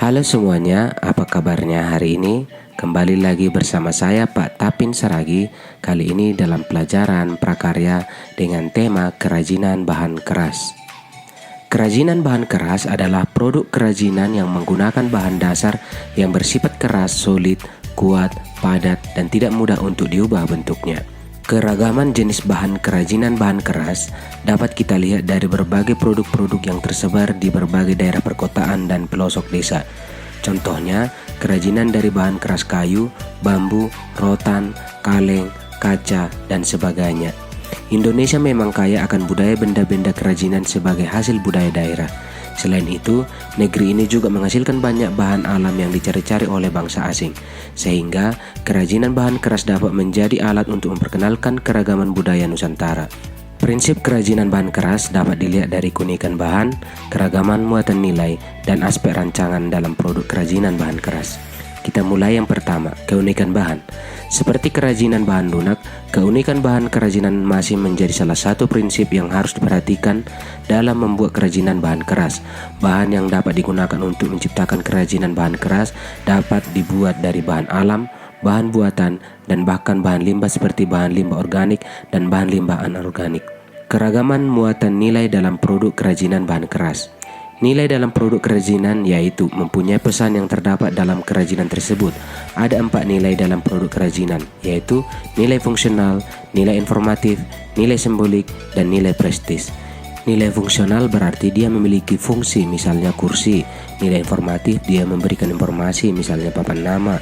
Halo semuanya, apa kabarnya hari ini? Kembali lagi bersama saya Pak Tapin Saragi. Kali ini dalam pelajaran prakarya dengan tema kerajinan bahan keras. Kerajinan bahan keras adalah produk kerajinan yang menggunakan bahan dasar yang bersifat keras, solid, kuat, padat, dan tidak mudah untuk diubah bentuknya. Keragaman jenis bahan kerajinan bahan keras dapat kita lihat dari berbagai produk-produk yang tersebar di berbagai daerah perkotaan dan pelosok desa. Contohnya, kerajinan dari bahan keras kayu, bambu, rotan, kaleng, kaca, dan sebagainya. Indonesia memang kaya akan budaya benda-benda kerajinan sebagai hasil budaya daerah. Selain itu, negeri ini juga menghasilkan banyak bahan alam yang dicari-cari oleh bangsa asing, sehingga kerajinan bahan keras dapat menjadi alat untuk memperkenalkan keragaman budaya Nusantara. Prinsip kerajinan bahan keras dapat dilihat dari keunikan bahan, keragaman muatan nilai, dan aspek rancangan dalam produk kerajinan bahan keras. Kita mulai yang pertama, keunikan bahan. Seperti kerajinan bahan lunak, keunikan bahan kerajinan masih menjadi salah satu prinsip yang harus diperhatikan dalam membuat kerajinan bahan keras. Bahan yang dapat digunakan untuk menciptakan kerajinan bahan keras dapat dibuat dari bahan alam, bahan buatan, dan bahkan bahan limbah seperti bahan limbah organik dan bahan limbah anorganik. Keragaman muatan nilai dalam produk kerajinan bahan keras. Nilai dalam produk kerajinan yaitu mempunyai pesan yang terdapat dalam kerajinan tersebut. Ada 4 nilai dalam produk kerajinan, yaitu nilai fungsional, nilai informatif, nilai simbolik, dan nilai prestis. Nilai fungsional berarti dia memiliki fungsi, misalnya kursi. Nilai informatif dia memberikan informasi, misalnya papan nama.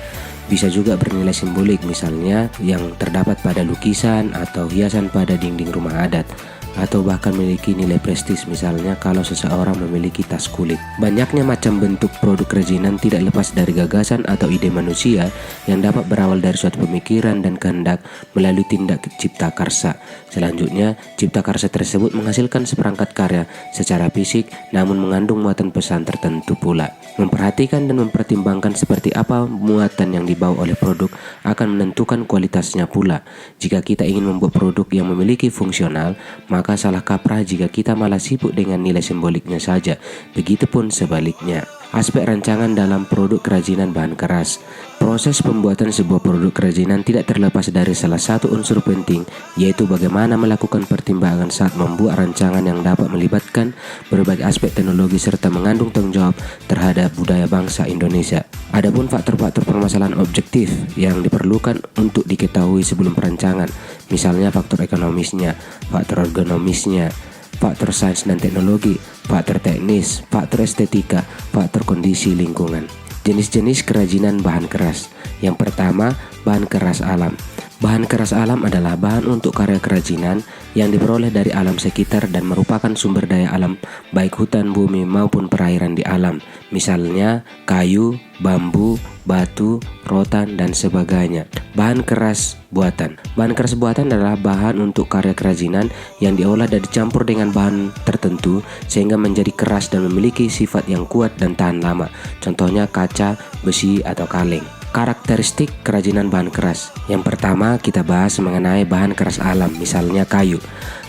Bisa juga bernilai simbolik, misalnya yang terdapat pada lukisan atau hiasan pada dinding rumah adat, atau bahkan memiliki nilai prestis, misalnya kalau seseorang memiliki tas kulit. Banyaknya macam bentuk produk kerajinan tidak lepas dari gagasan atau ide manusia yang dapat berawal dari suatu pemikiran dan kehendak melalui tindak cipta karsa. Selanjutnya, cipta karsa tersebut menghasilkan seperangkat karya secara fisik namun mengandung muatan pesan tertentu pula. Memperhatikan dan mempertimbangkan seperti apa muatan yang dibawa oleh produk akan menentukan kualitasnya pula. Jika kita ingin membuat produk yang memiliki fungsional, maka salah kaprah jika kita malah sibuk dengan nilai simboliknya saja. Begitupun sebaliknya. Aspek rancangan dalam produk kerajinan bahan keras. Proses pembuatan sebuah produk kerajinan tidak terlepas dari salah satu unsur penting, yaitu bagaimana melakukan pertimbangan saat membuat rancangan yang dapat melibatkan berbagai aspek teknologi serta mengandung tanggung jawab terhadap budaya bangsa Indonesia. Adapun faktor-faktor permasalahan objektif yang diperlukan untuk diketahui sebelum perancangan, misalnya faktor ekonomisnya, faktor ergonomisnya, faktor sains dan teknologi, faktor teknis, faktor estetika, faktor kondisi lingkungan. Jenis-jenis kerajinan bahan keras. Yang pertama, bahan keras alam. Bahan keras alam adalah bahan untuk karya kerajinan yang diperoleh dari alam sekitar dan merupakan sumber daya alam, baik hutan, bumi maupun perairan di alam. Misalnya kayu, bambu, batu, rotan, dan sebagainya. Bahan keras buatan. Bahan keras buatan adalah bahan untuk karya kerajinan yang diolah dan dicampur dengan bahan tertentu sehingga menjadi keras dan memiliki sifat yang kuat dan tahan lama. Contohnya kaca, besi, atau kaleng. Karakteristik kerajinan bahan keras. Yang pertama, kita bahas mengenai bahan keras alam, misalnya kayu.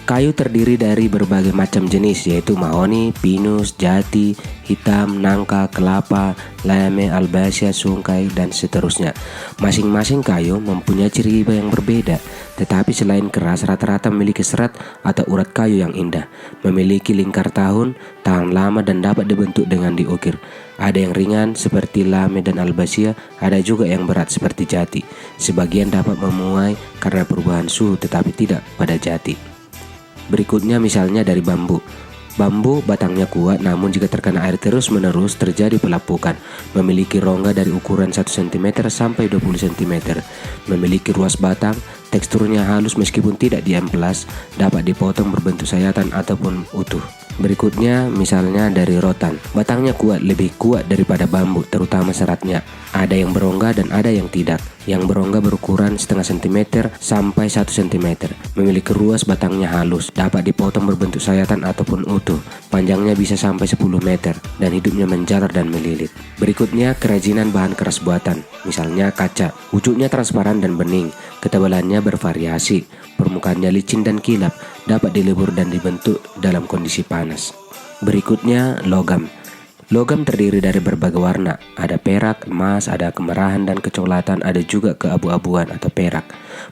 Kayu terdiri dari berbagai macam jenis, yaitu mahoni, pinus, jati, hitam, nangka, kelapa, lame, albasia, sungkai, dan seterusnya. Masing-masing kayu mempunyai ciri yang berbeda, tetapi selain keras, rata-rata memiliki serat atau urat kayu yang indah, memiliki lingkar tahun, tahan lama, dan dapat dibentuk dengan diukir. Ada yang ringan seperti lame dan albasia, ada juga yang berat seperti jati. Sebagian dapat memuai karena perubahan suhu, tetapi tidak pada jati. Berikutnya misalnya dari bambu. Bambu batangnya kuat, namun jika terkena air terus-menerus terjadi pelapukan. Memiliki rongga dari ukuran 1 cm sampai 20 cm. Memiliki ruas batang, teksturnya halus meskipun tidak diamplas, dapat dipotong berbentuk sayatan ataupun utuh. Berikutnya misalnya dari rotan. Batangnya kuat, lebih kuat daripada bambu, terutama seratnya. Ada yang berongga dan ada yang tidak. Yang berongga berukuran setengah cm sampai 1 cm. Memiliki ruas batangnya halus, dapat dipotong berbentuk sayatan ataupun utuh. Panjangnya bisa sampai 10 meter dan hidupnya menjalar dan melilit. Berikutnya kerajinan bahan keras buatan, misalnya kaca. Wujudnya transparan dan bening, ketebalannya bervariasi, permukaannya licin dan kilap, dapat dilebur dan dibentuk dalam kondisi panas. Berikutnya logam. Logam terdiri dari berbagai warna, ada perak, emas, ada kemerahan dan kecoklatan, ada juga keabu-abuan atau perak.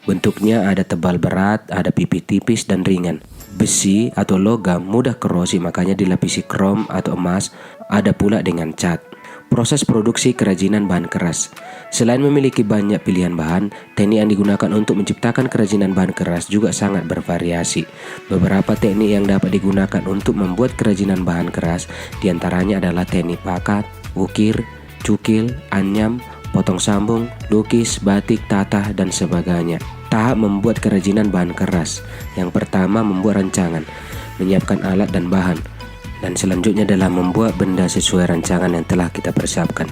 Bentuknya ada tebal berat, ada pipih tipis dan ringan. Besi atau logam mudah korosi, makanya dilapisi krom atau emas, ada pula dengan cat. Proses produksi kerajinan bahan keras. Selain memiliki banyak pilihan bahan, teknik yang digunakan untuk menciptakan kerajinan bahan keras juga sangat bervariasi. Beberapa teknik yang dapat digunakan untuk membuat kerajinan bahan keras diantaranya adalah teknik pakat, ukir, cukil, anyam, potong sambung, lukis, batik, tatah, dan sebagainya. Tahap membuat kerajinan bahan keras. Yang pertama, membuat rancangan, menyiapkan alat dan bahan. Dan selanjutnya adalah membuat benda sesuai rancangan yang telah kita persiapkan.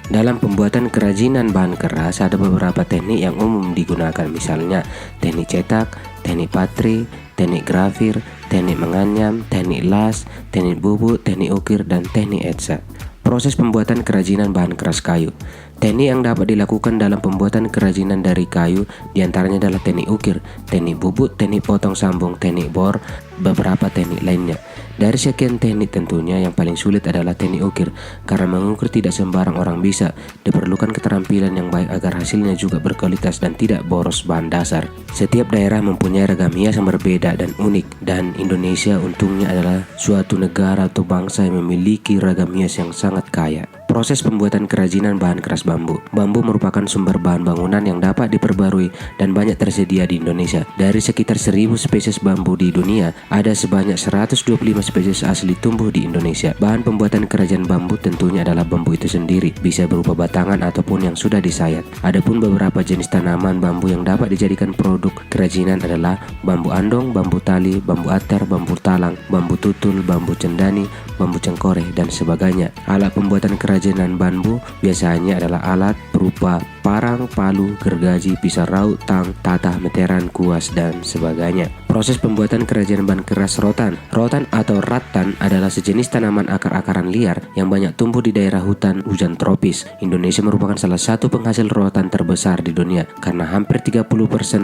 Dalam pembuatan kerajinan bahan keras ada beberapa teknik yang umum digunakan, misalnya teknik cetak, teknik patri, teknik grafir, teknik menganyam, teknik las, teknik bubut, teknik ukir, dan teknik etsa. Proses pembuatan kerajinan bahan keras kayu. Teknik yang dapat dilakukan dalam pembuatan kerajinan dari kayu diantaranya adalah teknik ukir, teknik bubut, teknik potong sambung, teknik bor, beberapa teknik lainnya. Dari sekian teknik tentunya yang paling sulit adalah teknik ukir, karena mengukir tidak sembarang orang bisa. Diperlukan keterampilan yang baik agar hasilnya juga berkualitas dan tidak boros bahan dasar. Setiap daerah mempunyai ragam hias yang berbeda dan unik, dan Indonesia untungnya adalah suatu negara atau bangsa yang memiliki ragam hias yang sangat kaya. Proses pembuatan kerajinan bahan keras bambu. Bambu merupakan sumber bahan bangunan yang dapat diperbarui dan banyak tersedia di Indonesia. Dari sekitar 1000 spesies bambu di dunia, ada sebanyak 125 spesies asli tumbuh di Indonesia. Bahan pembuatan kerajinan bambu tentunya adalah bambu itu sendiri, bisa berupa batangan ataupun yang sudah disayat. Adapun beberapa jenis tanaman bambu yang dapat dijadikan produk kerajinan adalah bambu andong, bambu tali, bambu atar, bambu talang, bambu tutul, bambu cendani, bambu cengkoreh, dan sebagainya. Alat pembuatan kerajinan bambu biasanya adalah alat berupa parang, palu, gergaji, pisau raut, tang, tatah, meteran, kuas, dan sebagainya. Proses pembuatan kerajinan bahan keras rotan. Rotan atau rattan adalah sejenis tanaman akar-akaran liar yang banyak tumbuh di daerah hutan hujan tropis. Indonesia merupakan salah satu penghasil rotan terbesar di dunia karena hampir 30%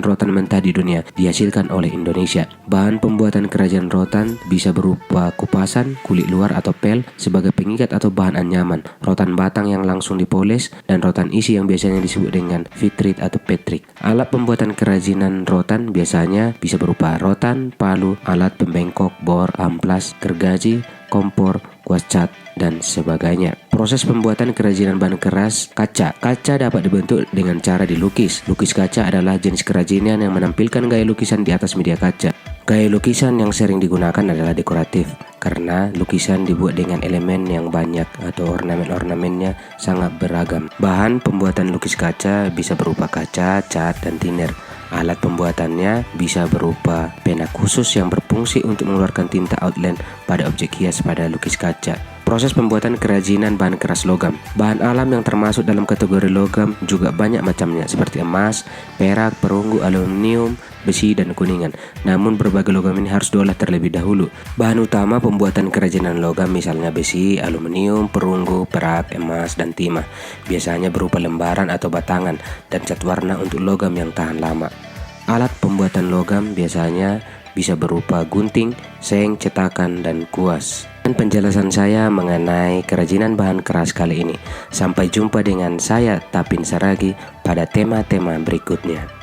rotan mentah di dunia dihasilkan oleh Indonesia. Bahan pembuatan kerajinan rotan bisa berupa kupasan, kulit luar atau pel sebagai pengikat atau bahan anyaman, rotan batang yang langsung dipoles, dan rotan isi yang biasanya disebut dengan vitrit atau petrik. Alat pembuatan kerajinan rotan biasanya bisa berupa rotan, palu, alat pembengkok, bor, amplas, gergaji, kompor, kuas cat, dan sebagainya. Proses pembuatan kerajinan bahan keras kaca. Kaca dapat dibentuk dengan cara dilukis. Lukis kaca adalah jenis kerajinan yang menampilkan gaya lukisan di atas media kaca. Gaya lukisan yang sering digunakan adalah dekoratif, karena lukisan dibuat dengan elemen yang banyak atau ornamen-ornamennya sangat beragam. Bahan pembuatan lukis kaca bisa berupa kaca, cat, dan thinner. Alat pembuatannya bisa berupa pena khusus yang berfungsi untuk mengeluarkan tinta outline pada objek hias pada lukis kaca. Proses pembuatan kerajinan bahan keras logam. Bahan alam yang termasuk dalam kategori logam juga banyak macamnya, seperti emas, perak, perunggu, aluminium, besi, dan kuningan. Namun berbagai logam ini harus diolah terlebih dahulu. Bahan utama pembuatan kerajinan logam misalnya besi, aluminium, perunggu, perak, emas, dan timah. Biasanya berupa lembaran atau batangan dan cat warna untuk logam yang tahan lama. Alat pembuatan logam biasanya bisa berupa gunting, seng, cetakan, dan kuas. Dan penjelasan saya mengenai kerajinan bahan keras kali ini. Sampai jumpa dengan saya Tapin Saragi pada tema-tema berikutnya.